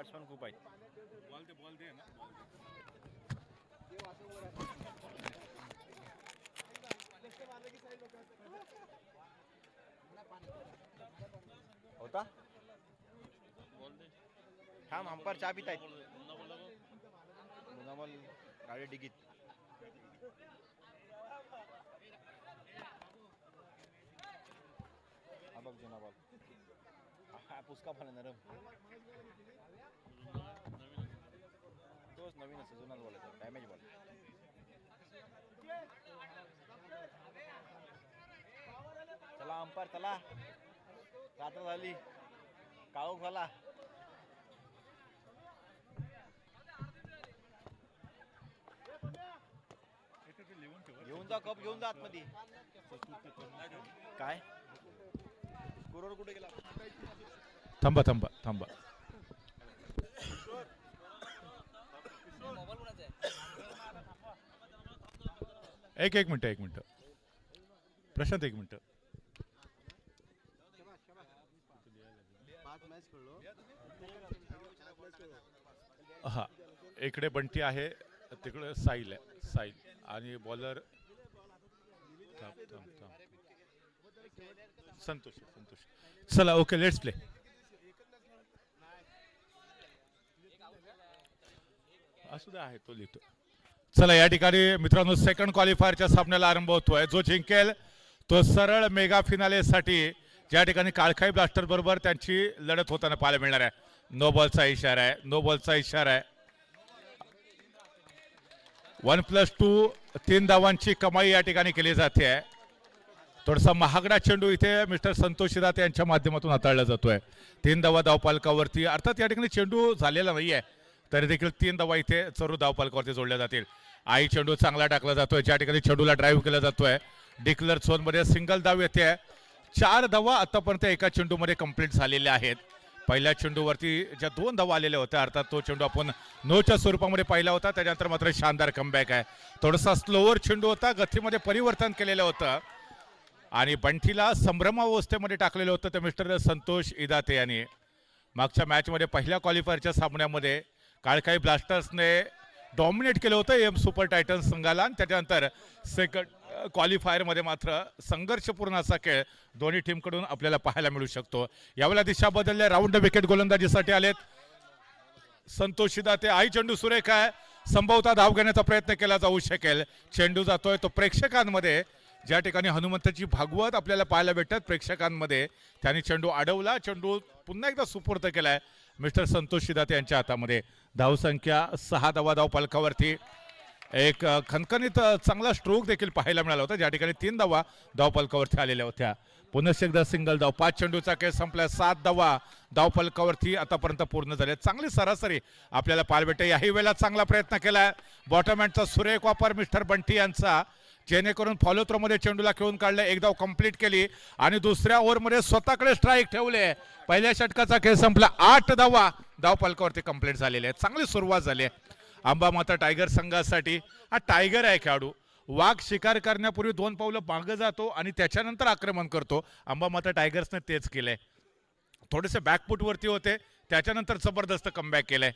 Match पण खूप आहेत. होता थांब अंपायर चहा पित आहेत. मुनाबॉल गाडी डिगीत. हा बघ जुना बॉल. हा पुसका पण नरम. तोच नवीन असं जुनाच बॉल आहे. Damage ball. चला अंपायर चला. रात्र झाली. काळोख झाला. घेऊन जा कप घेऊन जा आतमध्ये. काय स्कोरवर कुठे गेला. थांबा थांबा थांबा. एक मिनिट प्रशांत एक मिनिट. हा इकडे बंटी आहे तिकडे साहिल आहे. साहिल आणि बॉलर संतोष. चला ओके लेट्स प्ले. असू आहे तो लिहितो. चला या ठिकाणी मित्रांनो सेकंड क्वालिफायरच्या सामन्याला आरंभ होतोय. जो जिंकेल तो सरळ मेगा फिनालेसाठी ज्या ठिकाणी काळखाई ब्लास्टर बरोबर त्यांची लढत होताना पाहायला मिळणार आहे. नो बॉलचा इशारा आहे. नो बॉलचा इशारा आहे. 1+2 3 धावांची कमाई या ठिकाणी केली जाते आहे. थोडासा महागडा चेंडू इथे मिस्टर संतोष शिदाते यांच्या माध्यमातून हाताळला जातोय. 3 धावा धावपालकावरती. अर्थात या ठिकाणी चेंडू झालेला नाहीये तरी देखील 3 धावा इथे चरू धावपालकावरती जोडल्या जातील. आई चेंडू चांगला टाकला जातोय. ज्या ठिकाणी चेंडूला ड्राईव्ह केला जातोय. डिक्लर झोन मध्ये सिंगल धाव येते. 4 धावा आतापर्यंत एका चेंडूमध्ये कंप्लीट झालेल्या आहेत. पहिल्या चेंडूवरती ज्या 2 धावा आलेल्या होत्या अर्थात तो चेंडू आपण नोच्या स्वरूपामध्ये पाहिला होता. त्यानंतर मात्र शानदार कमबॅक आहे. थोडासा स्लोवर चेंडू होता. गतीमध्ये परिवर्तन केलेलं होतं आणि बंटीला संभ्रमावस्थेमध्ये टाकलेलं होतं ते मिस्टर संतोष इदाते यांनी. मागच्या मॅचमध्ये पहिल्या क्वालिफायरच्या सामन्यामध्ये काळखाई ब्लास्टर्सने डॉमिनेट केलं होतं एम सुपर टायटन्स संघाला आणि त्याच्यानंतर सेकंड क्वालिफायरमध्ये मात्र संघर्षपूर्ण असा खेळ दोन्ही टीमकडून आपल्याला पाहायला मिळू शकतो. यावेळेला दिशा बदलल्या. राऊंड विकेट गोलंदाजीसाठी आलेत संतोष शिदाते. आई चेंडू सुरेख आहे. संभवतः धाव घेण्याचा प्रयत्न केला जाऊ शकेल. चेंडू जातोय तो प्रेक्षकांमध्ये. ज्या ठिकाणी हनुमंताची भागवत आपल्याला पाहायला भेटतात प्रेक्षकांमध्ये त्यांनी चेंडू अडवला. चेंडू पुन्हा एकदा सुपूर्द केलाय मिस्टर संतोष शिदाते यांच्या हातामध्ये. धावसंख्या 6 धावा धावपालकावरती. एक खणखणीत चांगला स्ट्रोक देखील पाहायला मिळाला होता ज्या ठिकाणी 3 धावा धावपालकावरती आलेल्या होत्या. पुन्हा एकदा सिंगल धाव. 5 चेंडूचा खेळ संपला. 7 धावा धावपालकावरती आतापर्यंत पूर्ण झाले. चांगली सरासरी आपल्याला पाहायला भेटते. याही वेळेला चांगला प्रयत्न केलाय बॉटम हँडचा सुरेख वापर मिस्टर बंटी यांचा जेणेकरून फॉलो थ्रो मध्ये चेंडूला खेळून काढलं. एक धाव कंप्लीट केली आणि दुसऱ्या ओव्हरमध्ये स्वतःकडे स्ट्राईक ठेवले. पहिल्या षटकाचा खेळ संपला. 8 धावा धावपालकावरती कंप्लीट झालेले आहेत. चांगली सुरुवात झाली. आंबा माता टायगर संघासाठी हा टायगर आहे खेळाडू. वाघ शिकार करण्यापूर्वी 2 पावलं मागं जातो आणि त्याच्यानंतर आक्रमण करतो. आंबा माता टायगर्सने तेच केलंय. थोडेसे बॅकफुटवरती होते त्याच्यानंतर जबरदस्त कमबॅक केलंय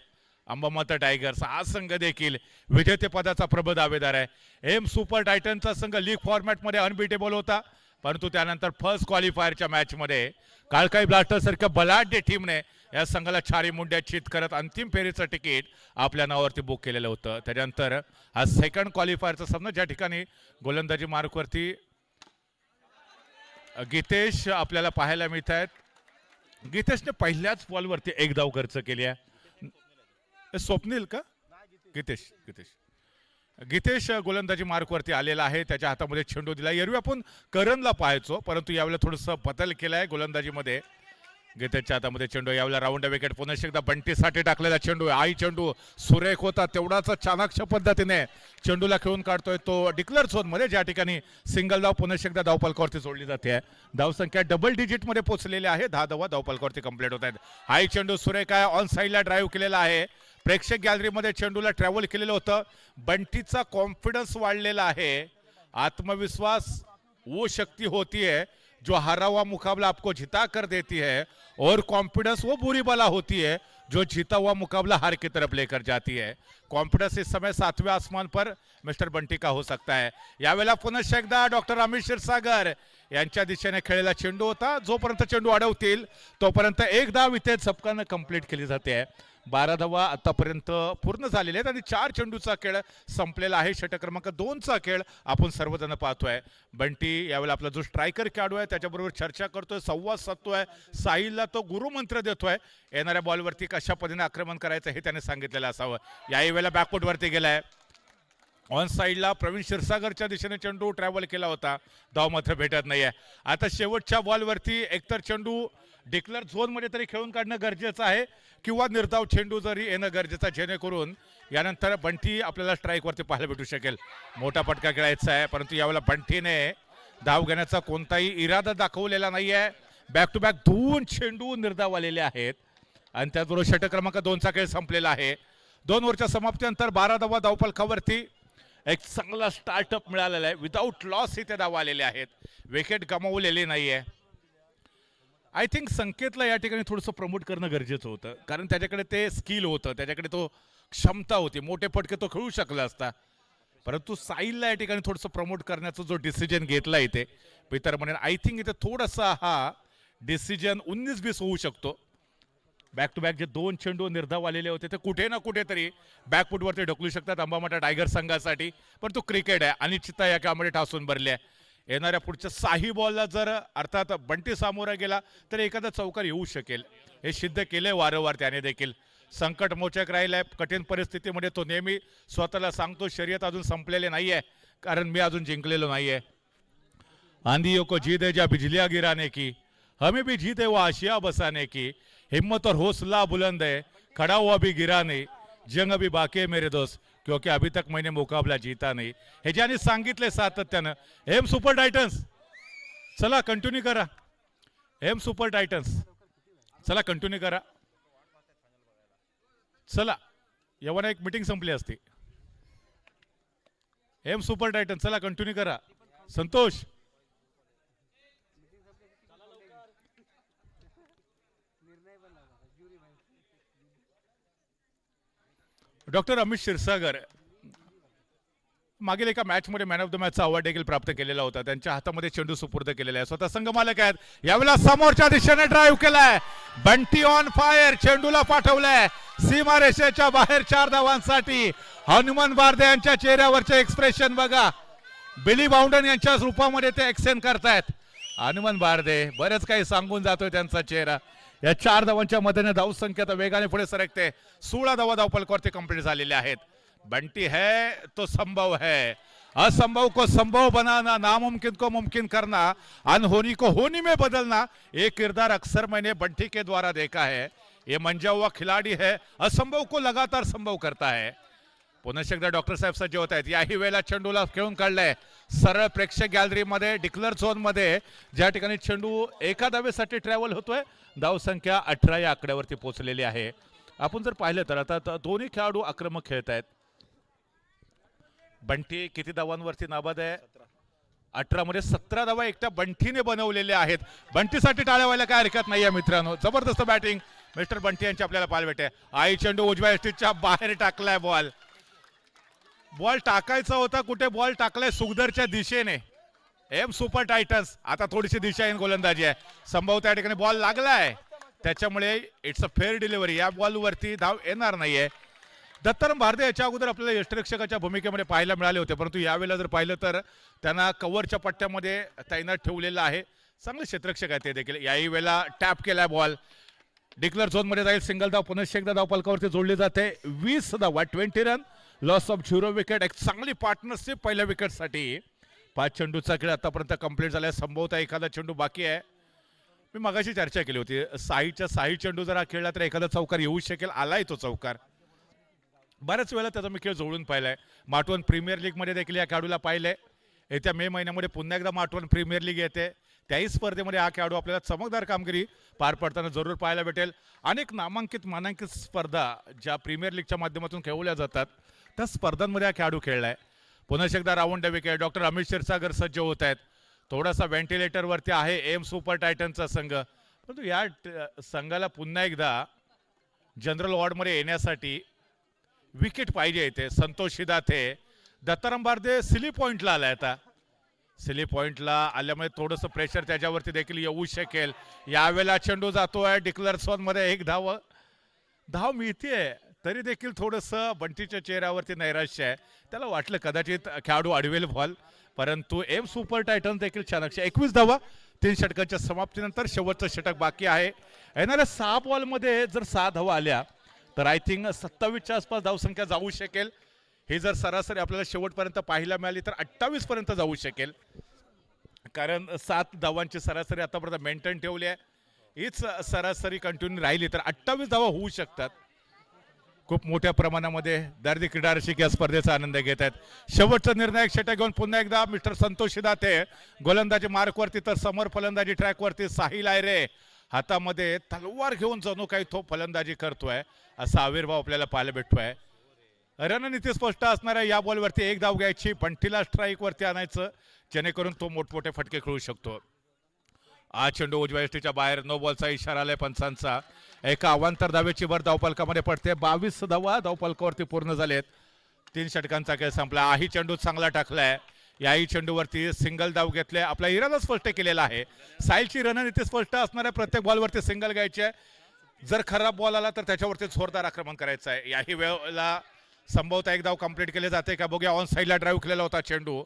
अंबामाता टायगर्स. हा संघ देखील विजेतेपदाचा प्रबळ दावेदार आहे. एम सुपर टायटनचा संघ लीग फॉर्मॅटमध्ये अनबिटेबल होता परंतु त्यानंतर फर्स्ट क्वालिफायरच्या मॅचमध्ये काळखाई ब्लास्टर्स सारख्या बलाढ्य टीमने या संघाला 4 मुंड्या चित करत अंतिम फेरीचं तिकीट आपल्या नावावरती बुक केलेलं होतं. त्याच्यानंतर हा सेकंड क्वालिफायरचा सामना ज्या ठिकाणी गोलंदाजी मार्कवरती गीतेश आपल्याला पाहायला मिळत आहेत. गीतेशने पहिल्याच बॉलवरती 1 धाव खर्च केली आहे. स्वप्नील का गीतेश गोलंदाजी मार्कवरती आलेला आहे. त्याच्या हातामध्ये चेंडू दिला. एरवी आपण करणला पाहायचो परंतु यावेळेला थोडंसं बदल केलाय गोलंदाजीमध्ये. गीतेशच्या हातामध्ये चेंडू. यावेळेला राऊंड विकेट पुन्हा एकदा बंटीसाठी टाकलेला चेंडू. आई चेंडू सुरेख होता. तेवढाच चाणाक्ष पद्धतीने चेंडूला खेळून काढतोय तो डिक्लेअर झोन मध्ये ज्या ठिकाणी सिंगल धाव पुन्हा एकदा धावपालकावरती जोडली जाते. धावसंख्या डबल डिजिट मध्ये पोहोचलेली आहे. 10 धावा धावपालकावरती कंप्लीट होत आहेत. आई चेंडू सुरेख आहे. ऑन साईडला ड्राईव्ह केलेला आहे. प्रेक्षक गॅलरीमध्ये चेंडूला ट्रॅव्हल केलेलं होतं. बंटीचा कॉन्फिडन्स वाढलेला आहे. आत्मविश्वास वो शक्ती होती है जो हारा हुआ मुकाबला आपको जिता कर देती है और कॉन्फिडेंस वो बुरी बला होती है जो जीता हुआ मुकाबला हार की तरफ लेकर जाती है. कॉन्फिडन्स इस समय 7वें आसमान पर मिस्टर बंटी का हो सकता है. यावेळेला पुन्हा एकदा डॉक्टर अमित क्षीरसागर यांच्या दिशेने खेळलेला चेंडू होता. जोपर्यंत चेंडू अडवतील तोपर्यंत एक धाव इथे झपकानं कंप्लीट केली जाते. 12 धावा आतापर्यंत पूर्ण झालेले आहेत आणि 4 चेंडूचा खेळ संपलेला आहे. षटक क्रमांक 2चा खेळ आपण सर्वजण पाहतोय. बंटी यावेळेला आपला जो स्ट्रायकर खेळाडू आहे त्याच्याबरोबर चर्चा करतोय, संवाद साधतोय. साहिलला तो गुरुमंत्र देतोय. येणाऱ्या बॉलवरती कशा पद्धतीने आक्रमण करायचं हे त्याने सांगितलेलं असावं. याही वेळेला बॅकफुटवरती गेलाय. ऑन साईडला प्रवीण क्षीरसागरच्या दिशेने चेंडू ट्रॅव्हल केला होता. धाव मात्र भेटत नाहीये. आता शेवटच्या बॉलवरती एकतर चेंडू डिक्लेअर झोनमध्ये तरी खेळून काढणं गरजेचं आहे किंवा निर्धाव चेंडू जरी येणं गरजेचं, जेणेकरून यानंतर बंटी आपल्याला स्ट्राईकवरती पाहायला भेटू शकेल. मोठा फटका खेळायचा आहे, परंतु यावेळेला बंटीने धाव घेण्याचा कोणताही इरादा दाखवलेला नाहीये. बॅक टू बॅक 2 चेंडू निर्धाव आलेले आहेत आणि त्याचबरोबर षटक क्रमांक 2चा खेळ संपलेला आहे. 2 ओव्हरच्या समाप्तीनंतर 12 धावा धावफलकावरती एक चांगला स्टार्टअप मिळालेला आहे. विदाऊट लॉस इथे धावा आलेले आहेत. विकेट गमावलेली नाहीये. आय थिंक संकेतला या ठिकाणी थोडंसं प्रमोट करणं गरजेचं होतं, कारण त्याच्याकडे ते स्किल होतं, त्याच्याकडे तो क्षमता होती. मोठे फटके तो खेळू शकला असता, परंतु साहिलला या ठिकाणी थोडंसं प्रमोट करण्याचा जो डिसिजन घेतला इथे पितर म्हणेन, आय थिंक इथे थोडासा हा डिसिजन 19-20 होऊ शकतो. बॅक टू बॅक जे 2 चेंडू निर्धाव आलेले होते ते कुठे ना कुठेतरी बॅकफुटवरती ढकलू शकतात अंबामाटा टायगर संघासाठी. पण तो क्रिकेट आहे, अनिश्चितता या कामामध्ये ठासून भरली आहे. येणाऱ्या पुढच्या 6 बॉलला जर अर्थात बंटी सामोरा गेला तर एखादा चौकार येऊ शकेल. हे सिद्ध केलंय वारंवार त्याने देखील. संकट मोचक राहिलाय. कठीण परिस्थितीमध्ये तो नेहमी स्वतःला सांगतो शर्यत अजून संपलेले नाहीये, कारण मी अजून जिंकलेलो नाहीये. आंधियों को जीत है जा बिजलियां गिराने की, हमें भी जीत है वो आशिया बसाने की, हिम्मत और हौसला बुलंद है, खड़ा हुआ भी गिरा नहीं, जंग अभी बाकी है मेरे दोस्त, क्योंकि अभी तक मैंने मुकाबला जीता नहीं. हे ज्याने सांगितले सातत्यानं. एम सुपर टायटन्स चला कंटिन्यू करा. एम सुपर टायटन्स चला कंटिन्यू करा. चला यवना एक मीटिंग संपली असती. एम सुपर टायटन्स चला कंटिन्यू करा. संतोष डॉक्टर अमित क्षीरसागर मागील एका मॅच मध्ये मॅन ऑफ द मॅचचा अवॉर्ड देखील प्राप्त केलेला होता. त्यांच्या हातामध्ये चेंडू सुपूर्द केलेला आहे. स्वतः संघ मालक आहेत. यावेळेला समोरच्या दिशेने ड्राईव्ह केलाय. Bunty on fire. चेंडूला पाठवलाय सीमारेषेच्या बाहेर 4 धावांसाठी. हनुमान बारदे यांच्या चेहऱ्यावरचे एक्सप्रेशन बघा. बिली बाउंडन यांच्या रूपामध्ये ते एक्सेंट करतायत. हनुमान बारदे बरेच काही सांगून जातोय त्यांचा चेहरा. या 4 धावांच्या मदतीने धावसंख्या वेगाने पुढे सरकते. 16 धावा धावफलकावरती कंप्लीट झालेले आहेत. बंटी है तो संभव है, असंभव को संभव बनाना, नामुमकिन को मुमकिन करना, अनहोनी को होनी में बदलना, ये किरदार अक्सर मैंने बंटी के द्वारा देखा है. ये मंजा हुआ खिलाड़ी है, असंभव को लगातार संभव करता है. पुन्हा एकदा डॉक्टर साहेब सज्ज होत आहेत. याही वेळेला चेंडूला खेळून काढलाय सरळ प्रेक्षक गॅलरीमध्ये डिक्लेअर झोनमध्ये, ज्या ठिकाणी चेंडू एका धावेसाठी ट्रॅव्हल होतोय. धावसंख्या 18 या आकड्यावरती पोहोचलेली आहे. आपण जर पाहिलं तर आता दोन्ही खेळाडू आक्रमक खेळत आहेत. बंटी किती धावांवरती नाबाद आहे? 18 मध्ये 17 धावा एकट्या बंटीने बनवलेल्या आहेत. बंटीसाठी टाळ्या व्हायला काय हरकत नाहीये मित्रांनो. जबरदस्त बॅटिंग मिस्टर बंटी यांची आपल्याला पाहायला भेटते. आई चेंडू उजव्या एसटीच्या बाहेर टाकलाय. बॉल टाकायचा होता, कुठे बॉल टाकलाय सुखदरच्या दिशेने. एम सुपर टायटन्स आता थोडीशी दिशाहीन गोलंदाजी आहे. संभव त्या ठिकाणी बॉल लागलाय, त्याच्यामुळे इट्स अ फेअर डिलिव्हरी. या बॉलवरती धाव येणार नाहीये. दत्ताराम भारदे याच्या अगोदर आपल्याला यष्टिरक्षकाच्या भूमिकेमध्ये पाहायला मिळाले होते, परंतु यावेळेला जर पाहिलं तर त्यांना कव्हरच्या पट्ट्यामध्ये तैनात ठेवलेलं आहे. चांगले क्षेत्ररक्षक आहेत ते देखील. याही वेळेला टॅप केलाय बॉल. डिक्लेअर झोनमध्ये जाईल. सिंगल धाव पुन्हा एकदा धाव फलकावरती जोडली जाते. 20 धावा 20 रन. Loss of 0 wicket. एक चांगली पार्टनरशिप पहिल्या विकेटसाठी. 5 चेंडूचा खेळ आतापर्यंत कंप्लीट झालाय. संभवतः एखादा चेंडू बाकी आहे. मी मगाशी चर्चा केली होती, साई चेंडू जर खेळला तर एखादा चौकार येऊ शकेल. आलाय तो चौकार. बऱ्याच वेळा त्याचा मी खेळ जोडून पाहिलाय. माटवण प्रीमियर लीग मध्ये देखील या खेळाडूला पाहिलंय. येत्या मे महिन्यामध्ये पुन्हा एकदा माटवण प्रीमियर लीग येते. त्याही स्पर्धेमध्ये हा खेळाडू आपल्याला चमकदार कामगिरी पार पडताना जरूर पाहायला भेटेल. अनेक नामांकित मानांकित स्पर्धा ज्या प्रीमियर लीगच्या माध्यमातून खेळवल्या जातात त्या स्पर्धांमध्ये हा खेळाडू खेळलाय. पुन्हा एकदा round wicket. Doctor Amit Kshirsagar सज्ज होत आहेत. थोडासा व्हेंटिलेटरवरती आहे एम सुपर टायटनचा संघ, परंतु या संघाला पुन्हा एकदा जनरल वॉर्डमध्ये येण्यासाठी विकेट पाहिजे इथे. संतोष शिदाथे, दत्ताराम बारदे सिली पॉइंटला आलाय. आता सिली पॉइंटला आल्यामुळे थोडंसं प्रेशर त्याच्यावरती देखील येऊ शकेल. यावेळेला चेंडू जातोय डिक्लर मध्ये. एक धाव मिळतीये तरी देखील थोडंसं बंटीच्या चेहऱ्यावरती नैराश्य आहे. त्याला वाटलं कदाचित खेळाडू अडवेल बॉल, परंतु एम सुपर टायटन देखील छान. 21 धावा 3 षटकांच्या समाप्तीनंतर. शेवटचं षटक बाकी आहे. येणाऱ्या 6 बॉलमध्ये जर 6 धावा आल्या तर आय थिंक 27च्या आसपास धावसंख्या जाऊ शकेल. ही जर सरासरी आपल्याला शेवटपर्यंत पाहायला मिळाली तर 28 पर्यंत जाऊ शकेल, कारण 7 धावांची सरासरी आतापर्यंत मेंटेन ठेवली आहे. हीच सरासरी कंटिन्यू राहिली तर 28 धावा होऊ शकतात. खूप मोठ्या प्रमाणामध्ये दर्दी क्रीडा रसिक या स्पर्धेचा आनंद घेत आहेत. शेवटचा निर्णायक षटक घेऊन पुन्हा एकदा मिस्टर संतोष शिदाथे गोलंदाजी मार्कवरती, तर समोर फलंदाजी ट्रॅकवरती साहिल आयरे हातामध्ये तलवार घेऊन जणू काही तो फलंदाजी करतोय असा आविर्भाव आपल्याला पाहायला भेटतोय. रणनीती स्पष्ट असणाऱ्या या बॉलवरती 1 धाव घ्यायची, बंटीला स्ट्राईक वरती आणायचं जेणेकरून तो मोठमोठे फटके खेळू शकतो. आज चेंडू उजव्या यष्टीच्या बाहेर. नो बॉलचा इशारा आलाय पंचांचा. एका अवांतर धावेची भर धावफलकामध्ये पडते. 22 धावा धावफलकावरती पूर्ण झालेत. 3 षटकांचा खेळ संपला. आही चेंडू चांगला टाकलाय. याही चेंडूवरती सिंगल धाव घेतले. आपला इरादा स्पष्ट केलेला आहे. साहिलची रणनीती स्पष्ट असणाऱ्या प्रत्येक बॉलवरती सिंगल घ्यायचे. जर खराब बॉल आला तर त्याच्यावरती जोरदार आक्रमण करायचं आहे. याही वेळेला संभवतः 1 धाव कंप्लीट केले जाते का बघूया. ऑन साईडला ड्राईव्ह केलेला होता चेंडू,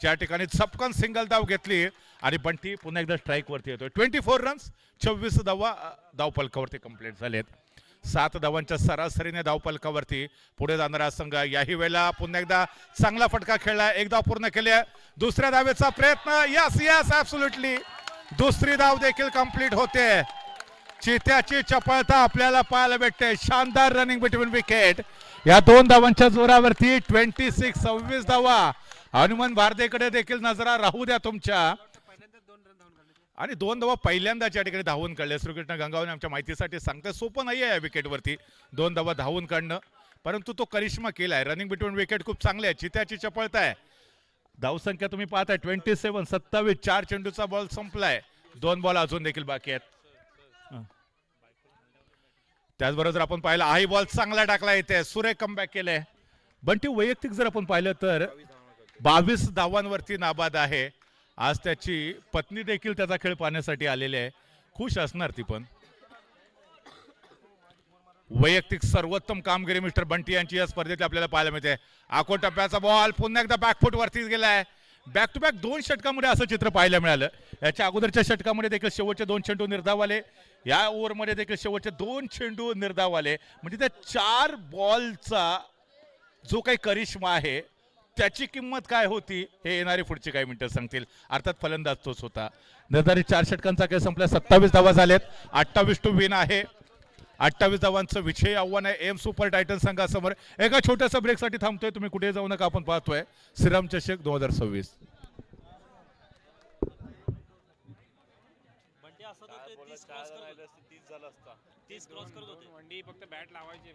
ज्या ठिकाणी चपकन सिंगल धाव घेतली आणि बंटी पुन्हा एकदा स्ट्राईक वरती येतोय. 24 रन्स 26 धावा धावफलकावरती कंप्लीट झालेत. 7 धावांच्या सरासरीने धावफलकावरती पुढे जाणारा संघ. याही वेळेला पुन्हा एकदा चांगला फटका खेळला. 1 धाव पूर्ण केली. दुसऱ्या धावेचा प्रयत्न. यस यस ॲब्सोल्युटली दुसरी धाव देखील कंप्लीट होते. चित्याची चपळता आपल्याला पाहायला भेटते. शानदार रनिंग बिटवीन विकेट. या 2 धावांच्या जोरावरती 26 धावा. हनुमान भारदेकडे देखील नजरा राहू द्या तुमच्या. आणि 2 धावा पहिल्यांदाच या ठिकाणी धावून काढले. श्रीकृष्ण गंगावणे आमच्या माहितीसाठी सांगते सोपं नाही आहे या विकेटवरती 2 धावा धावून काढणं, परंतु तो करिश्मा केलाय. रनिंग बिटवीन विकेट खूप चांगले आहे. चित्याची चपळता आहे. धावसंख्या तुम्ही पाहताय 27 27. 4 चेंडूचा बॉल संपलाय. 2 बॉल अजून देखील बाकी आहेत. त्याचबरोबर आपण पाहिलं हाई बॉल चांगला टाकला इथे. सुरेख कमबॅक केलंय. बंटी वैयक्तिक जर आपण पाहिलं तर 22 धावांवरती नाबाद आहे. आज त्याची पत्नी देखील त्याचा खेळ पाहण्यासाठी आलेली आहे. खुश असणार ती पण. वैयक्तिक सर्वोत्तम कामगिरी मिस्टर बंटी यांची या स्पर्धेत आपल्याला पाहायला मिळते. आखो टप्प्याचा बॉल पुन्हा एकदा बॅकफूट वरतीच गेलाय. बॅक टू बॅक 2 षटकामध्ये असं चित्र पाहायला मिळालं. याच्या अगोदरच्या षटकामध्ये देखील शेवटचे 2 चेंडू निर्धाव आले. या ओव्हरमध्ये देखील शेवटचे 2 चेंडू निर्धाव आले. म्हणजे त्या 4 बॉलचा जो काही करिश्मा आहे त्याची किंमत काय होती हे येणारी पुढची काही मिनिटं सांगतील. अर्थात फलंदाज तोच होता. निर्धारित 4 षटकांचा खेळ संपला. 27 धावा झालेत. 28 विन आहे. 28 धावांचं विजयी आव्हान आहे एम सुपर टायटन संघासमोर. एका छोट्याशा ब्रेकसाठी थांबतोय. तुम्ही कुठे जाऊ नका. आपण पाहतोय श्रीराम चषक 2026. फक्त बॅट लावायची.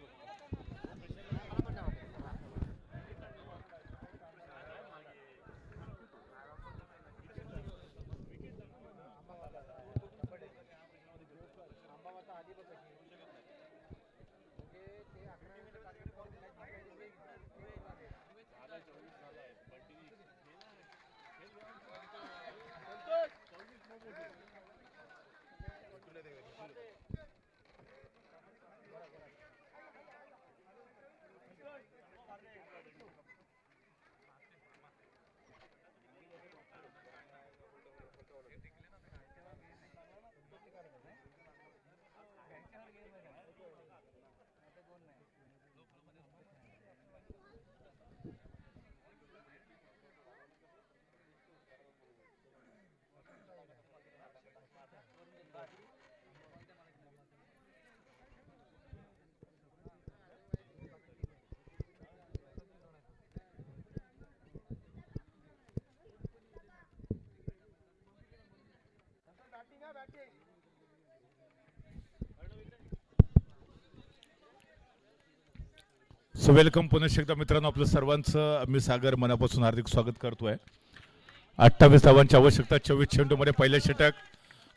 सो वेलकम पुन्हा एकदा मित्रांनो. आपलं सर्वांचं मी सागर मनापासून हार्दिक स्वागत करतोय. 28 धावांची आवश्यकता. 24 चेंडूमध्ये पहिलं षटक.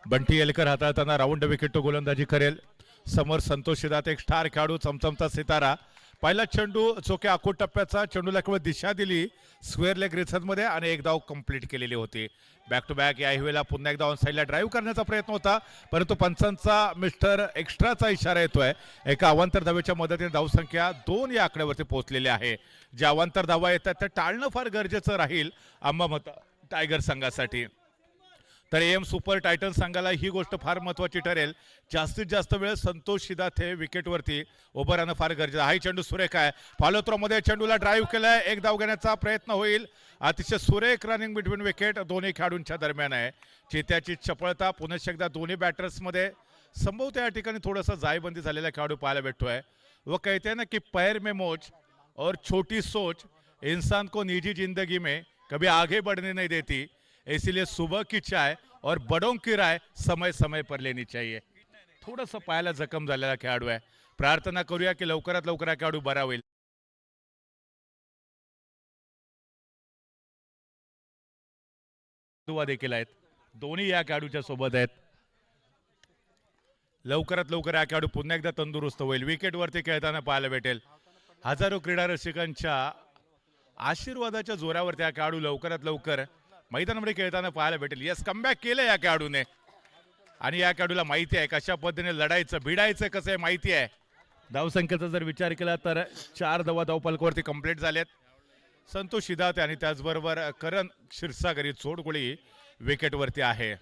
बंटी येलकर हाताळताना राऊंड विकेट तो गोलंदाजी करेल. समोर संतोष शिदात एक स्टार खेळाडू चमचमचा सितारा. पहिला चेंडू चोक्या आखूड टप्प्याचा, चेंडूला केवळ दिशा दिली स्क्वेअर लेग रेसमध्ये आणि एक धाव कंप्लीट केलेली होती. बॅक टू बॅक या वेळेला पुन्हा एकदा ऑन साईडला ड्राईव्ह करण्याचा प्रयत्न होता, परंतु पंचांचा मिस्टर एक्स्ट्राचा इशारा येतोय. एका अवांतर धावेच्या मदतीने धावसंख्या 2 या आकड्यावरती पोहोचलेली आहे. ज्या अवांतर धावा येतात त्या टाळणं फार गरजेचं राहील अंबामोता टायगर संघासाठी. तर एम सुपर टायटन संघाला ही गोष्ट फार महत्वाची ठरेल. जास्तीत जास्त वेळ संतोष शिदात हे विकेटवरती उभं राहणं फार गरजेचं. हाही चेंडू सुरेख आहे. फॉलो थ्रो मध्ये चेंडूला ड्राईव्ह केलाय, एक धाव घेण्याचा प्रयत्न होईल. अतिशय सुरेख रनिंग बिटवीन विकेट दोन्ही खेळाडूंच्या दरम्यान आहे. चित्याची चपळता पुनश्च एकदा दोन्ही बॅटर्समध्ये संभवत या ठिकाणी थोडंसं जायबंदी झालेला खेळाडू पाहायला भेटतोय. वो कहते हैं ना कि पैर में मोच और छोटी सोच इंसान को निजी जिंदगी में कभी आगे बढ़ने नहीं देती, इसीलिए सुबह की चाय और बड़ों की राय समय समय पर लेनी चाहिए. थोडंसं पायाला जखम झालेला खेळाडू आहे. प्रार्थना करूया की लवकरात लवकर हा खेळाडू बरा होईल. दुवा देखील आहेत, दोन्ही या खेळाडूच्या सोबत आहेत. लवकरात लवकर हा खेळाडू पुन्हा एकदा तंदुरुस्त होईल, विकेटवरती खेळताना पाहायला भेटेल. हजारो क्रीडा रसिकांच्या आशीर्वादाच्या जोरावरती हा खेळाडू लवकरात लवकर मैदानामध्ये खेळताना पाहायला भेटेल. यस, कमबॅक केलं या खेळाडूने आणि या खेळाडूला माहिती आहे कशा पद्धतीने लढायचं भिडायचं कसं आहे माहिती आहे. धावसंख्येचा जर विचार केला तर 4 धावा धावफलकावरती कंप्लीट झालेत. संतोष शिदात आणि त्याचबरोबर करण क्षीरसागरी चोडगोळी विकेटवरती आहे.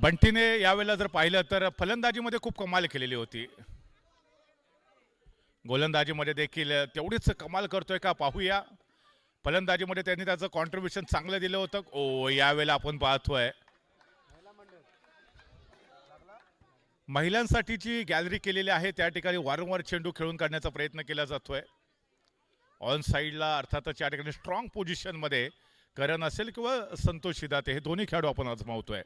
बंटीने यावेळेला जर पाहिलं तर फलंदाजीमध्ये खूप कमाल केलेली होती. गोलंदाजीमध्ये देखील तेवढीच कमाल करतोय का पाहूया. फलंदाजीमध्ये त्यांनी त्याचं कॉन्ट्रीब्युशन चांगलं दिलं होतं. ओ, यावेळेला आपण पाहतोय महिलांसाठीची गॅलरी केलेली आहे, त्या ठिकाणी वारंवार चेंडू खेळून काढण्याचा प्रयत्न केला जातोय. ऑन साईडला अर्थातच या ठिकाणी स्ट्रॉंग पोझिशनमध्ये करण असेल किंवा संतोष शिदाते हे दोन्ही खेळाडू आपण आजमावतोय.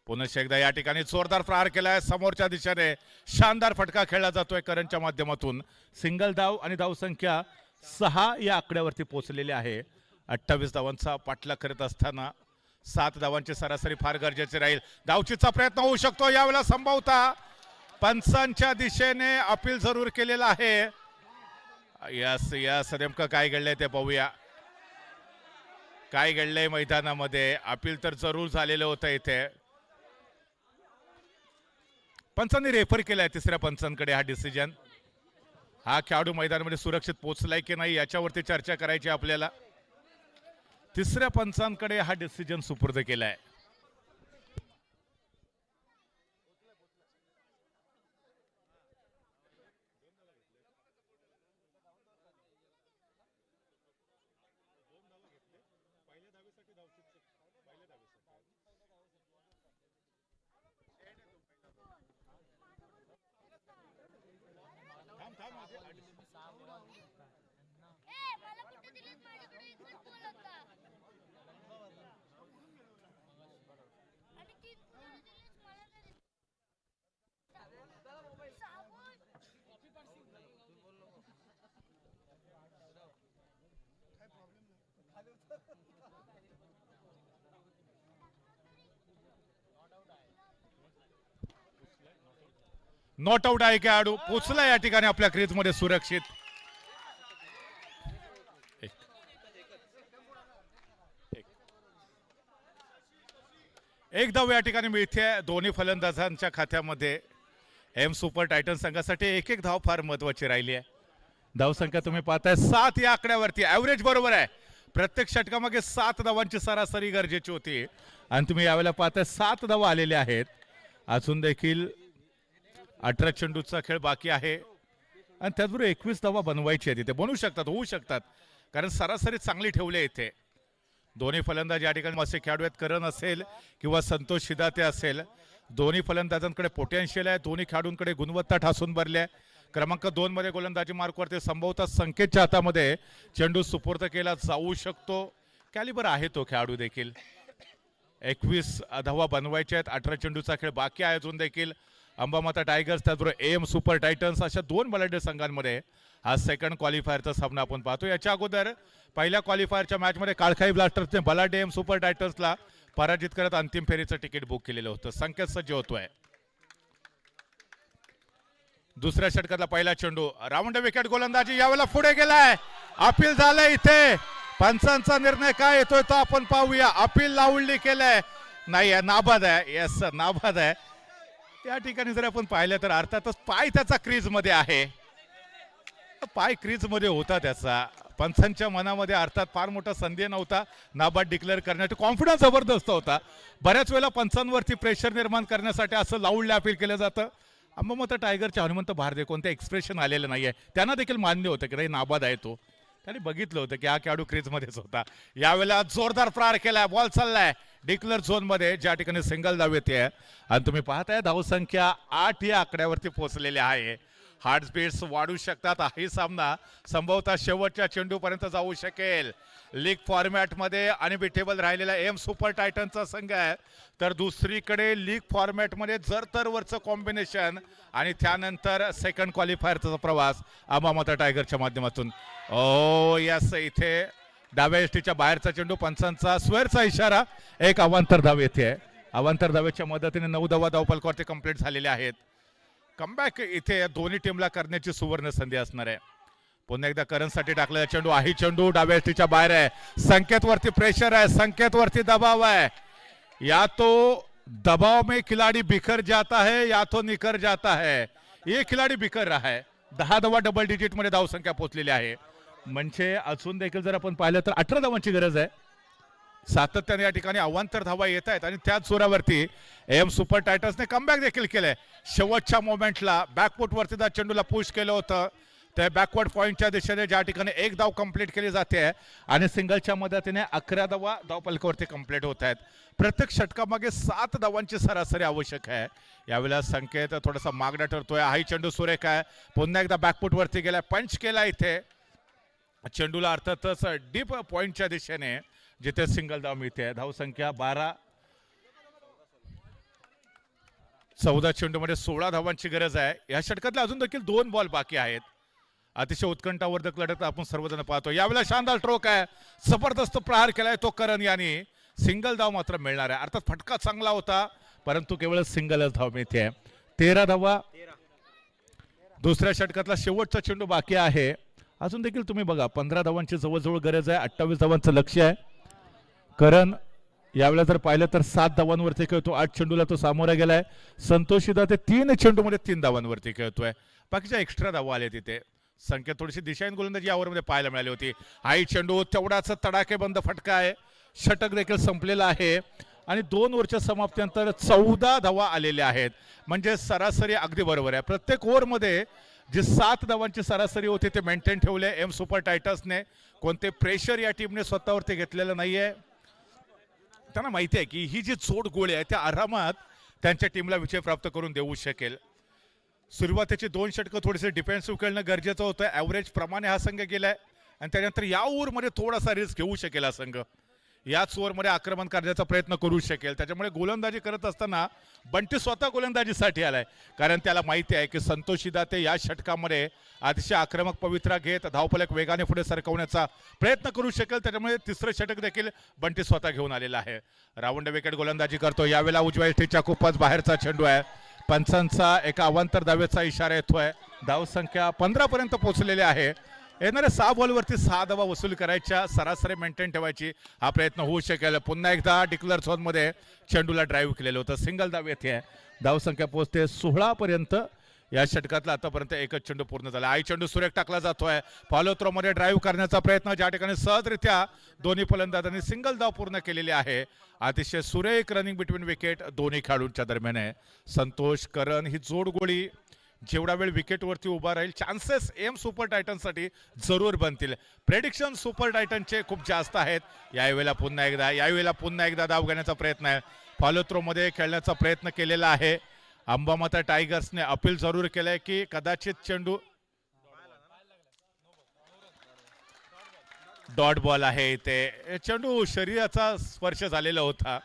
पुन्हा एकदा या ठिकाणी जोरदार प्रहार केलाय समोरच्या दिशेने, शानदार फटका खेळला जातोय करणच्या माध्यमातून. सिंगल धाव आणि धावसंख्या 6 या आकड्यावरती पोहोचलेली आहे. 28 धावांचा पाठलाग करत असताना 7 धावांची सरासरी फार गरजेची राहील. धावचीचा प्रयत्न होऊ शकतो यावेळेला संभवता पंचांच्या दिशेने अपील जरूर केलेलं आहे. यस यस, नेमकं काय घडलंय ते पाहूया. काय घडलंय मैदानामध्ये, अपील तर जरूर झालेलं होतं. इथे पंचांनी रेफर केलाय तिसऱ्या पंचांकडे हा डिसिजन. हा खेळाडू मैदानामध्ये सुरक्षित पोहोचलाय की नाही याच्यावरती चर्चा करायची आपल्याला. तिसऱ्या पंचांकडे हा डिसिजन सुपूर्द केलाय. नॉट आउट आहे खेळाडू, पोचला या ठिकाणी आपल्या क्रीजमध्ये सुरक्षित. एक धाव या ठिकाणी मिळते दोन्ही फलंदाजांच्या खात्यामध्ये. एम सुपर टायटन संघासाठी एक एक धाव फार महत्वाची राहिली आहे. धावसंख्या तुम्ही पाहताय 7 या आकड्यावरती, ऍव्हरेज बरोबर आहे. प्रत्येक षटकामागे 7 धावांची सरासरी गरजेची होती आणि तुम्ही यावेळेला पाहताय 7 धावा आलेल्या आहेत. अजून देखील 18 चेंडूचा खेळ बाकी आहे आणि त्याचबरोबर 21 धावा बनवायची आहे. तिथे बनवू शकतात, होऊ शकतात, कारण सरासरी चांगली ठेवली आहे इथे. दोन्ही फलंदाज या ठिकाणी असे खेळाडू आहेत, करण असेल किंवा संतोष शिदाते असेल. दोन्ही फलंदाजांकडे पोटेन्शियल आहे, दोन्ही खेळाडूंकडे गुणवत्ता ठासून भरली आहे. क्रमांक 2 मध्ये गोलंदाजी मार्कवरती संभवतः संकेतच्या हातामध्ये चेंडू सुपूर्द केला जाऊ शकतो. कॅलिबर आहे तो खेळाडू देखील. 21 धावा बनवायच्या आहेत, 18 चेंडूचा खेळ बाकी आहे अजून देखील. अंबामाता टायगर्स त्याचबरोबर एम सुपर टायटन्स अशा 2 बलाढ्य संघांमध्ये हा सेकंड क्वालिफायरचा सामना आपण पाहतो. याच्या अगोदर पहिल्या क्वालिफायरच्या मॅचमध्ये काळखाई ब्लास्टर्सने बलाढ्य एम सुपर टायटन्सला पराजित करत अंतिम फेरीचं तिकीट बुक केलेलं होतं. संकेत सज्ज होतोय. दुसऱ्या षटकातला पहिला चेंडू राऊंड विकेट गोलंदाजी यावेळेला पुढे गेलाय. अपील झालंय इथे. पंचांचा निर्णय काय येतोय तो आपण पाहूया. अपील लावणी केलंय. नाही नाबाद आहे. येस सर नाबाद आहे. या ठिकाणी जर आपण पाहिलं तर अर्थातच पाय त्याचा क्रीज मध्ये आहे. पाय क्रीज मध्ये होता त्याचा. पंचांच्या मनामध्ये अर्थात फार मोठा संधी नव्हता नाबाद डिक्लेअर करण्याचा. कॉन्फिडन्स जबरदस्त होता. बऱ्याच वेळेला पंचांवरती प्रेशर निर्माण करण्यासाठी असं लाऊडला अपील केलं जातं. मग टायगरच्या हनुमंत भारदे कोणतं एक्सप्रेशन आलेलं नाहीये. त्यांना देखील मान्य होतं की नाही नाबाद आहे तो. त्यांनी बघितलं होतं की हा खेळाडू क्रीजमध्येच होता. यावेळेला जोरदार प्रहार केलाय. बॉल चाललाय डिक्लेअर झोन मध्ये ज्या ठिकाणी सिंगल धाव येते आणि तुम्ही पाहताय धावसंख्या 8 या आकड्यावरती पोहोचलेली आहे. हार्ट स्पीड्स वाढू शकतात. हाही सामना संभवतः शेवटच्या चेंडूपर्यंत जाऊ शकेल. लीग फॉर्मॅटमध्ये अनबिटेबल राहिलेला एम सुपर टायटनचा संघ आहे. तर दुसरीकडे लीग फॉर्मॅटमध्ये जर तर वरचं कॉम्बिनेशन आणि त्यानंतर सेकंड क्वालिफायरचा प्रवास अमामता टायगरच्या माध्यमातून. ओ यस इथे डाव्या एसटीच्या बाहेरचा चेंडू पंचांचा स्वेअरचा इशारा. एक अवांतर धाव येते. अवांतर धावेच्या मदतीने 9 धावा धावफलकावरती कंप्लीट झालेल्या आहेत. कमबॅक इथे दोन्ही टीमला करण्याची सुवर्ण संधी असणार आहे. पुन्हा एकदा करणसाठी टाकलेला चेंडू आहे. चेंडू डाव्या एसटीच्या बाहेर आहे. संकेत वरती प्रेशर आहे. संकेत वरती दबाव आहे. या तो दबाव में खिलाड़ी बिखर जाता है या तो निखर जाता है. ये खिलाडी बिखर रहा है. 10 धावा डबल डिजिट मध्ये धावसंख्या पोहोचलेली आहे. म्हणजे अजून देखील जर आपण पाहिलं तर 18 धावांची गरज आहे. सातत्याने या ठिकाणी अवांतर धावा येत आहेत आणि त्याच जोरावरती एम सुपर टायटन्सने कमबॅक देखील केलंय. शेवटच्या मोमेंटला बॅकफूट वरती त्या चेंडूला पुश केलं होतं. त्या बॅकवर्ड पॉईंटच्या दिशेने ज्या ठिकाणी एक धाव कंप्लीट केली जाते आणि सिंगलच्या मदतीने 11 धावा धावफलकावरती कंप्लीट होत आहेत. प्रत्येक षटकामागे 7 धावांची सरासरी आवश्यक आहे. यावेळेला संकेत थोडासा मागणा ठरतोय. हाही चेंडू सुरेख आहे. पुन्हा एकदा बॅकफूट वरती गेलाय. पंच केला इथे चेंडूला अर्थातच डीप पॉईंटच्या दिशेने जिथे सिंगल धाव मिळते. धावसंख्या 12. 14 चेंडूमध्ये 16 धावांची गरज आहे. या षटकातले अजून देखील 2 बॉल बाकी आहेत. अतिशय उत्कंठावर्धक लढत आपण सर्वजण पाहतो. यावेळेला शानदार स्ट्रोक आहे. जबरदस्त प्रहार केलाय तो करण यांनी. सिंगल धाव मात्र मिळणार आहे. अर्थात फटका चांगला होता परंतु केवळ सिंगलच धाव मिळते. 13 धावा. दुसऱ्या षटकातला शेवटचा चेंडू बाकी आहे. अजून देखील तुम्ही बघा 15 धावांची जवळजवळ गरज आहे. 28 धावांचं लक्ष्य आहे. करण यावेळेला जर पाहिलं तर 7 धावांवरती खेळतो. 8 चेंडूला तो सामोरा गेलाय. संतोष शिदा ते 3 चेंडूमध्ये 3 धावांवरती खेळतोय. बाकीच्या एक्स्ट्रा धावा आले तिथे. संकेत थोडीशी दिशाहीन गोलंदाजी या ओव्हरमध्ये पाहायला मिळाली होती. हाई चेंडू तेवढाच तडाखेबंद फटका आहे. षटक देखील संपलेलं आहे आणि 2 ओव्हरच्या समाप्तीनंतर 14 धावा आलेल्या आहेत. म्हणजे सरासरी अगदी बरोबर आहे. प्रत्येक ओव्हरमध्ये जे 7 धावांची सरासरी होती ते मेंटेन ठेवले एम सुपर टायटन्सने. कोणते प्रेशर या टीमने स्वतःवरती घेतलेलं नाहीये. त्यांना माहिती आहे की ही जी जोड गोळी आहे त्या आरामात त्यांच्या टीमला विजय प्राप्त करून देऊ शकेल. सुरुवातीची 2 षटकं थोडेसे डिफेन्सिव्ह खेळणं गरजेचं होतं. ॲव्हरेज प्रमाणे हा संघ गेलाय आणि त्यानंतर या ओव्हरमध्ये थोडासा रिस्क घेऊ शकेल हा संघ. याच ओव्हरमध्ये आक्रमण करण्याचा प्रयत्न करू शकेल. त्याच्यामुळे गोलंदाजी करत असताना बंटी स्वतः गोलंदाजीसाठी आलाय. कारण त्याला माहिती आहे की संतोष दाते या षटकामध्ये अतिशय आक्रमक पवित्रा घेत धावफलक वेगाने पुढे सरकवण्याचा प्रयत्न करू शकेल. त्याच्यामुळे तिसरं षटक देखील बंटी स्वतः घेऊन आलेला आहे. राऊंड विकेट गोलंदाजी करतो. यावेळेला उजव्या एसटीच्या खूपच बाहेरचा चेंडू आहे. पंचांचा एका अवांतर धावेचा इशारा येतोय. धावसंख्या 15 पर्यंत पोहोचलेली आहे. येणाऱ्या 6 बॉलवरती 6 धावा वसूल करायच्या, सरासरी मेंटेन ठेवायची हा प्रयत्न होऊ शकेल. पुन्हा एकदा डिक्लेअर झोन मध्ये चेंडूला ड्राईव्ह केलेलं होतं. सिंगल धाव येते. धावसंख्या पोहोचते 16 पर्यंत. या षटकातला आतापर्यंत एकच चेंडू पूर्ण झाला. आई चेंडू सुरेख टाकला जातोय. फॉलो थ्रो मध्ये ड्राईव्ह करण्याचा प्रयत्न ज्या ठिकाणी सहजरित्या दोन्ही फलंदाजांनी सिंगल धाव पूर्ण केलेली आहे. अतिशय सुरेख रनिंग बिटवीन विकेट दोन्ही खेळाडूंच्या दरम्यान आहे. संतोष करण ही जोडगोळी जेवढा वेळ विकेटवरती उभा राहील चान्सेस एम सुपर टायटनसाठी जरूर बनतील. प्रेडिक्शन सुपर टायटनचे खूप जास्त आहेत. यावेळेला पुन्हा एकदा धाव घेण्याचा प्रयत्न आहे. फॉलो थ्रो मध्ये खेळण्याचा प्रयत्न केलेला आहे. अंबामाता टायगर्सने अपील जरूर केलंय की कदाचित चेंडू डॉट बॉल आहे. इथे चेंडू शरीराचा स्पर्श झालेला होता.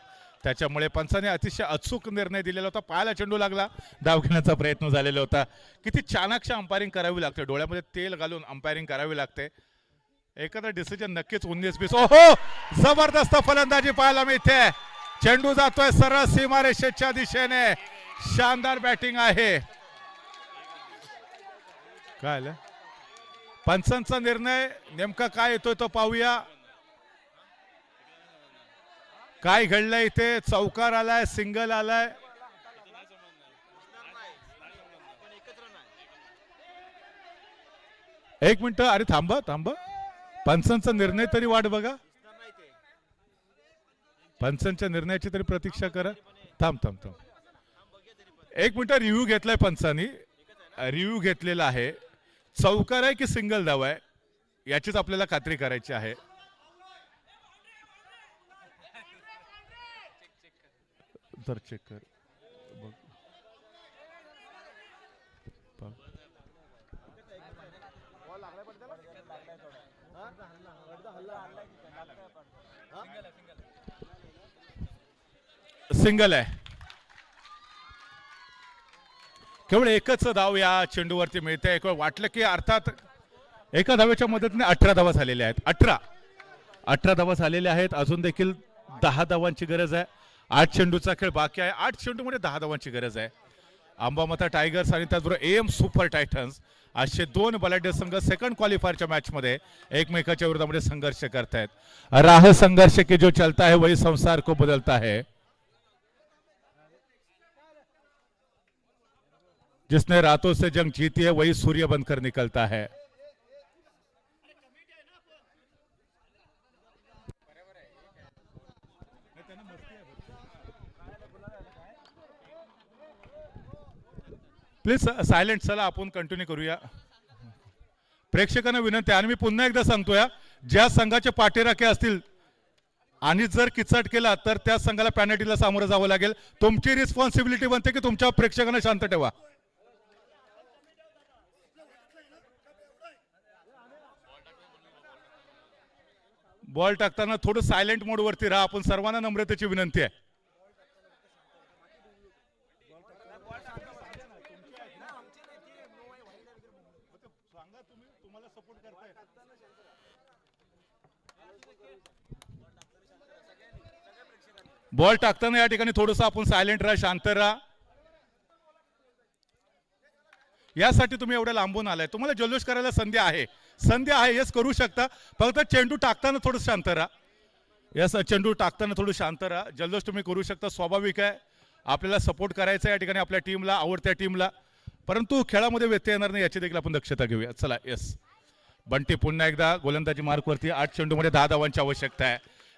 त्याच्यामुळे पंचाने अतिशय अचूक निर्णय दिलेला होता. पायाला चेंडू लागला, डाव घेण्याचा प्रयत्न झालेला होता. किती चाणाक्ष अंपायरिंग करावी लागते, डोळ्यामध्ये तेल घालून अंपायरिंग करावी लागते. एखादा डिसिजन नक्कीच 19-20. ओहो, जबरदस्त फलंदाजी पाहायला मिळते. चेंडू जातोय सरळ सीमारेषेच्या दिशेने. शानदार बॅटिंग आहे. काय आलं पंचांचा निर्णय नेमका काय येतोय तो पाहूया. काय घडलंय इथे. चौकार आलाय, सिंगल आलाय. एक मिनिट, अरे थांबा थांबा, पंचांचा निर्णय तरी वाट बघा. पंचांच्या निर्णयाची तरी प्रतीक्षा करा. थांब थांब थांब, एक मिनिट. रिव्ह्यू घेतलाय पंचांनी, रिव्ह्यू घेतलेला आहे. चौकार आहे की सिंगल धाव आहे याचीच आपल्याला खात्री करायची आहे. तर चेक कर बघ. सिंगल आहे. केवळ एकच धाव या चेंडूवरती मिळते. एक वेळ वाटलं की अर्थात एका धावेच्या मदतीने 18 धावा झालेल्या आहेत. 18 धावा झालेल्या आहेत. अजून देखील 10 धावांची गरज आहे. 8 चेंडूचा खेळ बाकी आहे. 8 चेंडूमध्ये 10 धावांची गरज आहे. अंबामाता टायगर्स आणि त्याचबरोबर एम सुपर टायटन्स असे दोन बलाढ्य संघ सेकंड क्वालिफायरच्या मॅच मध्ये एकमेकाच्या विरोधामध्ये संघर्ष करतायत. राह संघर्ष की जो चलता है वही संसार को बदलता है. जिसने रातों से जंग जीती है वही सूर्य बनकर निकलता है. Please silent. चला आपण कंटिन्यू करूया. प्रेक्षकांना विनंती आहे आणि मी पुन्हा एकदा सांगतोय, ज्या संघाचे पाठीराखे असतील आणि जर किचट केला तर त्या संघाला पॅनल्टीला सामोरं जावं लागेल. तुमची रिस्पॉन्सिबिलिटी बनते की तुमच्या प्रेक्षकांना शांत ठेवा. बॉल टाकताना थोडं सायलेंट मोड वरती राहा. आपण सर्वांना नम्रतेची विनंती आहे. बॉल टाकताना या ठिकाणी थोडंसं आपण सायलेंट राहा, शांत राहा. यासाठी तुम्ही एवढं लांबून आलाय. तुम्हाला जल्लोष करायला संधी आहे, संधी आहे. यस, करू शकता. फक्त चेंडू टाकताना थोडं शांत राहा. यस, चेंडू टाकताना थोडं शांत राहा. जल्लोष तुम्ही करू शकता, स्वाभाविक आहे. आपल्याला सपोर्ट करायचा आहे या ठिकाणी आपल्या टीमला, आवडत्या टीमला. परंतु खेळामध्ये व्यत्यय येणार नाही याची देखील आपण दक्षता घेऊया. चला, यस. बंटी पुन्हा एकदा गोलंदाजी मार्कवरती. 8 चेंडूमध्ये 10 धावांची आवश्यकता आहे.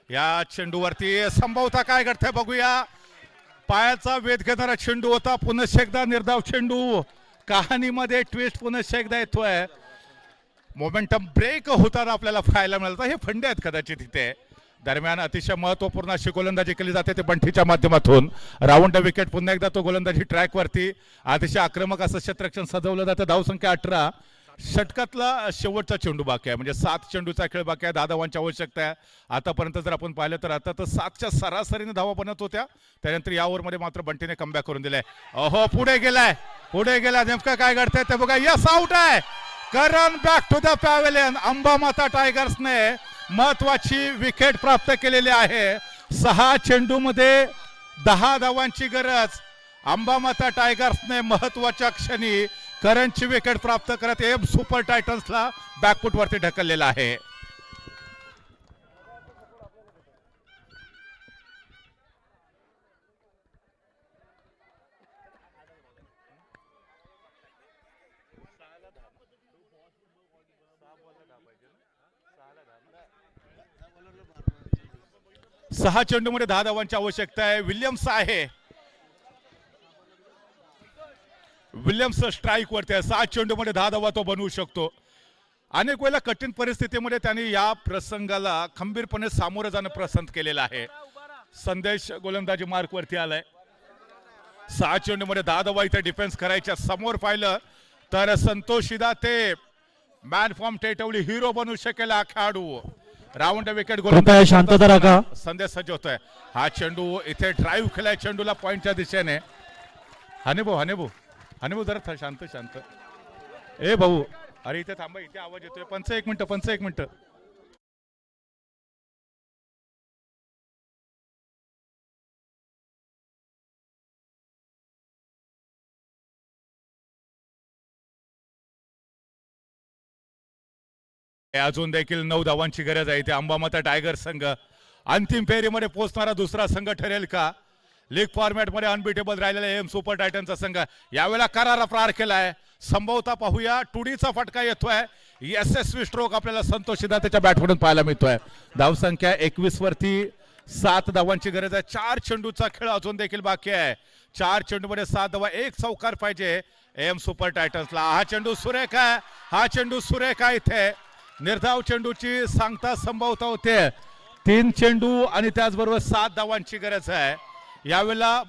या चेंडूवरती संभवता काय घडतंय बघूया. पायाचा वेध घेणारा चेंडू होता. पुन्हा एकदा निर्धाव चेंडू. कहाणीमध्ये ट्विस्ट पुन्हा एकदा येतोय. मोमेंटम ब्रेक होताना आपल्याला पाहायला मिळतं. हे फंडे आहेत कदाचित इथे. दरम्यान अतिशय महत्वपूर्ण अशी गोलंदाजी केली जाते ते बंटीच्या माध्यमातून. Round wicket. पुन्हा एकदा तो गोलंदाजी ट्रॅक वरती. अतिशय आक्रमक असं क्षेत्ररक्षण सजवलं जातं. धावसंख्या 18. षटकातला शेवटचा चेंडू बाकी आहे. म्हणजे 7 चेंडूचा खेळ बाकी आहे. 10 धावांची आवश्यकता आहे. आतापर्यंत जर आपण पाहिलं तर आता तर 7च्या सरासरीने धावा बनत होत्या. त्यानंतर या ओव्हरमध्ये मात्र बंटीने कमबॅक करून दिलाय. अहो, पुढे गेलाय, पुढे गेला. नेमकं काय घडतंय ते बघा. यस, आउट आहे. करण back to the pavilion. Ambamata टायगर्सने महत्वाची विकेट प्राप्त केलेली आहे. 6 चेंडूमध्ये 10 धावांची गरज. अंबामाता टायगर्सने महत्वाच्या क्षणी करणची विकेट प्राप्त करत एम सुपर टायटन्सला बॅकफुट वरती ढकललेला आहे. सहा चेंडूमध्ये 10 धावांची आवश्यकता आहे. विल्यम्स आहे. विल्यम्स स्ट्राईक वरती आहे. 7 चेंडूमध्ये 10 धावा तो बनवू शकतो. अनेक वेळेला कठीण परिस्थितीमध्ये त्यांनी या प्रसंगाला खंबीरपणे सामोरं जाणं पसंत केलेलं आहे. संदेश गोलंदाजी मार्क वरती आलाय. 6 चेंडूमध्ये 10 धावा इथे डिफेन्स करायच्या. समोर पाहिलं तर संतोष शिदाते मॅन फ्रॉम टेटवली हिरो बनू शकेल हा खेळाडू. राऊंड विकेट कृपया शांतता राखा. संदेश सज्ज होतोय. हा चेंडू इथे ड्राईव्ह केलाय चेंडूला पॉइंटच्या दिशेने. हनी भाऊ जरा शांत शांत. ए भाऊ अरे इथे थांबा, इथे आवाज येतोय. पंच एक मिनिट. अजून देखील 9 धावांची गरज आहे. इथे अंबामाता टायगर संघ अंतिम फेरीमध्ये पोहोचणारा दुसरा संघ ठरेल का? लीग फॉर्मॅटमध्ये अनबिटेबल राहिलेला एम सुपर टायटनचा संघ यावेळेला करारा प्रहार केलाय. संभवता पाहूया टुडीचा फटका येतोय. यशस्वी स्ट्रोक आपल्याला संतोष सिद्धार्थच्या बॅटमधून पाहायला मिळतोय. धावसंख्या 21 वरती 7 धावांची गरज आहे. 4 चेंडूचा खेळ अजून देखील बाकी आहे. 4 चेंडूमध्ये 7 धावा, 1 चौकार पाहिजे एम सुपर टायटन्सला. हा चेंडू सुरेख आहे. इथे निर्धाव चेंडूची सांगता संभवता होते. 3 चेंडू आणि त्याचबरोबर 7 धावांची गरज आहे. यावेळेला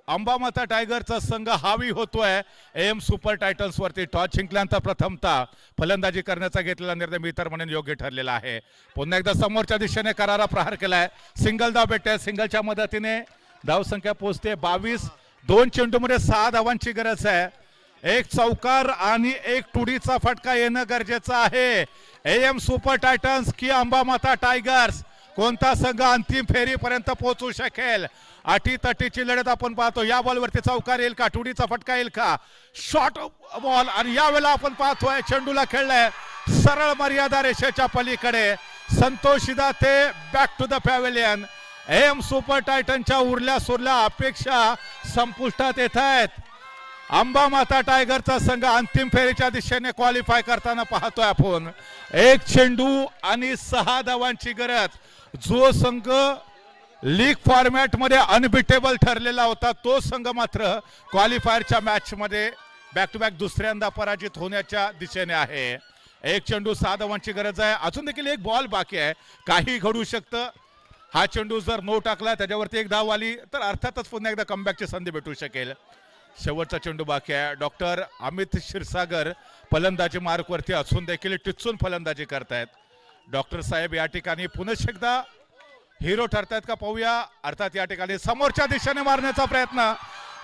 अंबामाता टायगरचा संघ हावी होतोय एम सुपर टायटन्स वरती. टॉस जिंकल्यानंतर प्रथमतः फलंदाजी करण्याचा घेतलेला निर्णय मी तर म्हणून योग्य ठरलेला आहे. पुन्हा एकदा समोरच्या दिशेने करारा प्रहार केलाय. सिंगल धाव भेटते. सिंगलच्या मदतीने धावसंख्या पोहोचते 22. 2 चेंडूमध्ये 6 धावांची गरज आहे. 1 चौकार आणि 1 टुडीचा फटका येणं गरजेचं आहे. एम सुपर टायटन्स की अंबामाता टायगर्स, कोणता संघ अंतिम फेरीपर्यंत पोहोचू शकेल? अटीतटीची लढत आपण पाहतो. या बॉलवरती चौकार येईल का? टुडीचा फटका येईल का? शॉर्ट बॉल आणि यावेळेला आपण पाहतोय चेंडूला खेळलाय सरळ मर्यादा रेषेच्या पलीकडे. संतोष ते back to the pavilion. M super टायटनच्या उरल्या सुरल्या अपेक्षा संपुष्टात येत आहेत. अंबामाता टायगरचा संघ अंतिम फेरीच्या दिशेने क्वालिफाय करताना पाहतोय आपण. 1 चेंडू आणि 6 धावांची गरज. जो संघ लीग फॉर्मॅट मध्ये अनबिटेबल ठरलेला होता तो संघ मात्र क्वालिफायरच्या मॅच मध्ये बॅक टू बॅक दुसऱ्यांदा पराजित होण्याच्या दिशेने आहे. 1 चेंडू 6 धावांची गरज आहे. अजून देखील 1 बॉल बाकी आहे. काही घडू शकतं. हा चेंडू जर नो टाकला त्याच्यावरती 1 धाव आली तर अर्थातच पुन्हा एकदा कमबॅकची संधी भेटू शकेल. शेवटचा चेंडू बाकी आहे. डॉक्टर अमित क्षीरसागर फलंदाजी मार्कवरती असून देखील टिचून फलंदाजी करतायत. डॉक्टर साहेब या ठिकाणी पुन्हा एकदा हिरो ठरतायत का पाहूया. अर्थात या ठिकाणी समोरच्या दिशेने मारण्याचा प्रयत्न.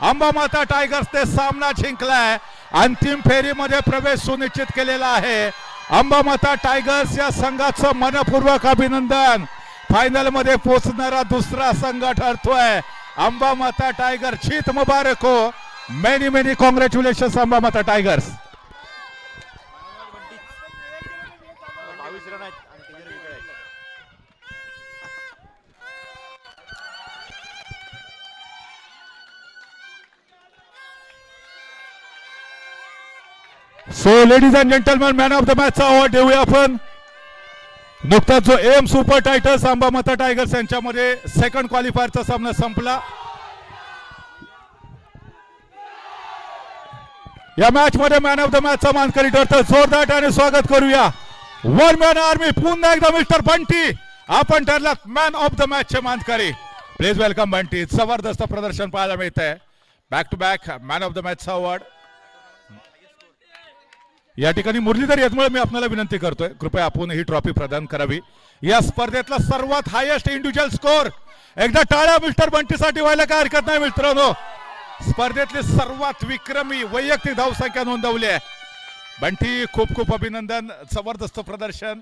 अंबामाता टायगर्सने सामना जिंकलाय. अंतिम फेरीमध्ये प्रवेश सुनिश्चित केलेला आहे. अंबामाता टायगर्स या संघाचं मनपूर्वक अभिनंदन. फायनल मध्ये पोहोचणारा दुसरा संघ ठरतोय अंबामाता टायगर. जीत मुबारक हो. Many congratulation Ambamata tigers. 22 run आहेत आणि 3 विकेट आहेत. So ladies and gentleman, man of the मॅचचा अवॉर्ड देऊया आपण. नुकताच जो M super titans Ambamata tigers यांच्यामध्ये सेकंड क्वालिफायरचा सामना संपला. या मॅच मध्ये मॅन ऑफ द मॅचचा मानकरी ठरतो. जोरदार आणि स्वागत करूया. 1 मॅन आर्मी पुन्हा एकदा मिस्टर बंटी आपण ठरलात मॅन ऑफ द मॅचचे मानकरी. Please welcome Bunty. जबरदस्त प्रदर्शन पाहायला मिळत आहे. Back to back man of the मॅचचा अवॉर्ड. या ठिकाणी मुरलीधर यादमुळे मी आपल्याला विनंती करतोय कृपया आपण ही ट्रॉफी प्रदान करावी. या स्पर्धेतला सर्वात हायेस्ट इंडिव्हिज्युअल स्कोर एकदा टाळ्या मिस्टर बंटीसाठी व्हायला काय हरकत नाही मित्रांनो. स्पर्धेतली सर्वात विक्रमी वैयक्तिक धावसंख्या नोंदवली आहे. बंटी खूप खूप अभिनंदन. जबरदस्त प्रदर्शन.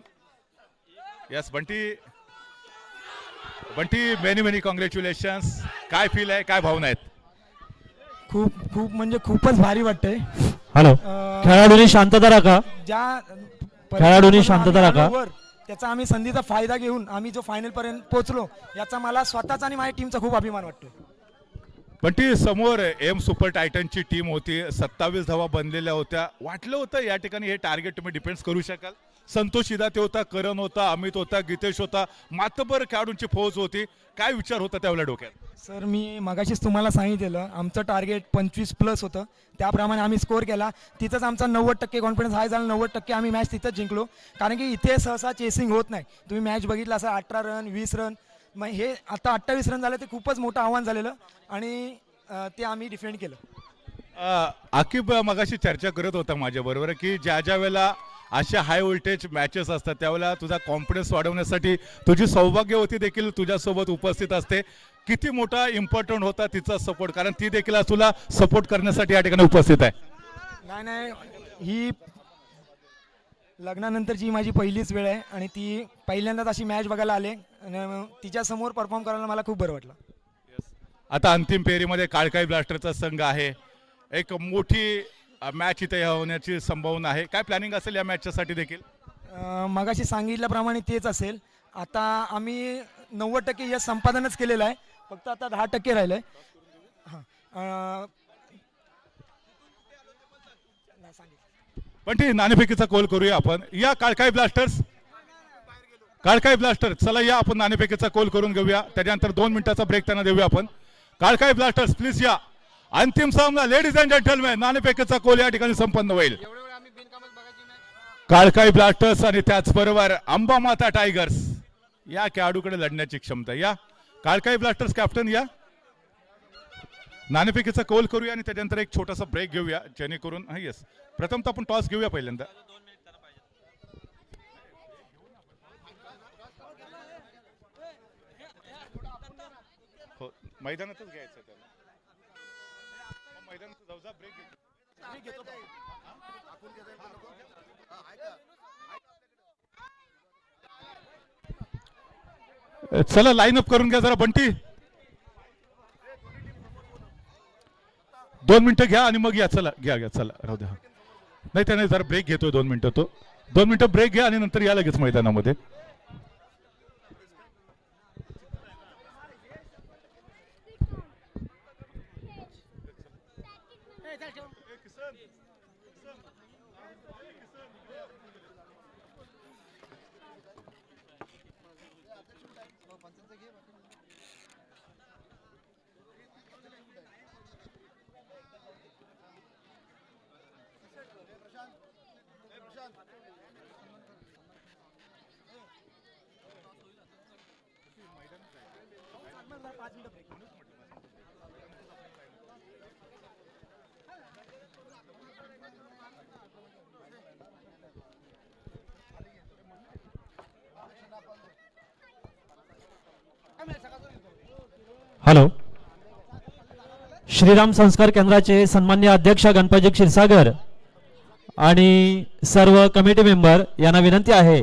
Yes Bunty many congratulations. काय फील आहे, काय भावना आहेत? खूप म्हणजे खूपच भारी वाटतंय. हॅलो, खेळाडूंनी शांतता राखा. खेळाडूंनी शांतता राखा. त्याचा आम्ही संधीचा फायदा घेऊन आम्ही जो फायनल पर्यंत पोहोचलो याचा मला स्वतःचा आणि माझ्या टीमचा खूप अभिमान वाटतो. पण ती समोर एम सुपर टायटनची टीम होती. 27 धावा बनलेल्या होत्या. वाटलं होतं या ठिकाणी हे टार्गेट तुम्ही डिफेन्स करू शकाल. संतोष शिदाते होता, करण होता, अमित होता, गीतेश होता, मातबर खेळाडूंची फौज होती. काय विचार होता त्यावेळेला डोक्यात? सर मी मगाशीच तुम्हाला सांगितलेलं आमचं टार्गेट 25+ होतं. त्याप्रमाणे आम्ही स्कोर केला. तिथंच आमचा 90% कॉन्फिडन्स हाय झाला. 90% आम्ही मॅच तिथंच जिंकलो. कारण की इथे सहसा चेसिंग होत नाही. तुम्ही मॅच बघितला असं 18 रन 20 रन मग हे आता 28 रन झाले. ते खूपच मोठं आव्हान झालेलं आणि ते आम्ही डिफेंड केलं. आकिब मगाशी चर्चा करत होता माझ्या बरोबर की ज्या वेळेला अशा हाय व्होल्टेज मॅचेस असतात त्यावेळेला तुझा कॉन्फिडन्स वाढवण्यासाठी तुझी सौभाग्यवती देखील तुझ्यासोबत उपस्थित असते. किती मोठा इम्पॉर्टंट होता तिचा सपोर्ट, कारण ती देखील आज तुला सपोर्ट करण्यासाठी या ठिकाणी उपस्थित आहे. नाही, ही लग्नानंतरची ही माझी पहिलीच वेळ आहे आणि ती पहिल्यांदाच अशी मॅच बघायला आले आणि तिच्यासमोर परफॉर्म करायला मला खूप बरं वाटलं. आता अंतिम फेरीमध्ये काळकाई ब्लास्टरचा संघ आहे. एक मोठी मॅच इथे होण्याची संभावना आहे. काय प्लॅनिंग असेल या मॅचसाठी देखील? मगाशी सांगितल्याप्रमाणे तेच असेल. आता आम्ही 90% यश संपादनच केलेलं आहे, फक्त आता 10% राहिलं आहे. पण ती नाणेफेकीचा कॉल करूया आपण. या काळकाई ब्लास्टर्स, काळकाई ब्लास्टर, चला या आपण नाणेफेकीचा कॉल करून घेऊया. त्याच्यानंतर 2 मिनिटाचा ब्रेक त्यांना देऊया आपण. काळकाई ब्लास्टर्स प्लीज या. अंतिम सामना लेडीज अँड जेंटलमॅन, नाणेफेकीचा कॉल या ठिकाणी संपन्न होईल. काळकाई ब्लास्टर्स आणि त्याचबरोबर अंबामाता टायगर्स या खेळाडूकडे लढण्याची क्षमता. या काळकाई ब्लास्टर्स कॅप्टन या. नाणेफेकीचा कॉल करूया आणि त्याच्यानंतर एक छोटासा ब्रेक घेऊया जेणेकरून येस प्रथम तर आपण टॉस घेऊया पहिल्यांदा. हो मैदानातच घ्यायचं त्याला. मैदानात जाऊ जा, ब्रेक घेतो. चला लाईन अप करून घ्या जरा बंटी. 2 मिनिटं घ्या आणि मग या. चला घ्या चला राहू द्या. नाही त्याने जरा ब्रेक घेतोय 2 मिनिटं. तो 2 मिनिटं ब्रेक घ्या आणि नंतर या लगेच मैदानामध्ये. हॅलो, श्रीराम संस्कार केंद्राचे सन्मान्य अध्यक्ष गणपतजी क्षीरसागर आणि सर्व कमिटी मेंबर यांना विनंती आहे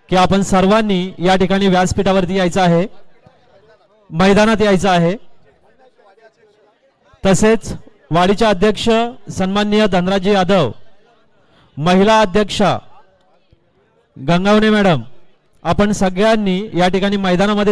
की आपण सर्वांनी या ठिकाणी व्यासपीठावरती यायचं आहे, मैदानात यायचं आहे. तसेच वाडीचे अध्यक्ष सन्माननीय धनराज यादव, महिला अध्यक्षा गंगावणे मॅडम, आपण सगळ्यांनी या ठिकाणी मैदानामध्ये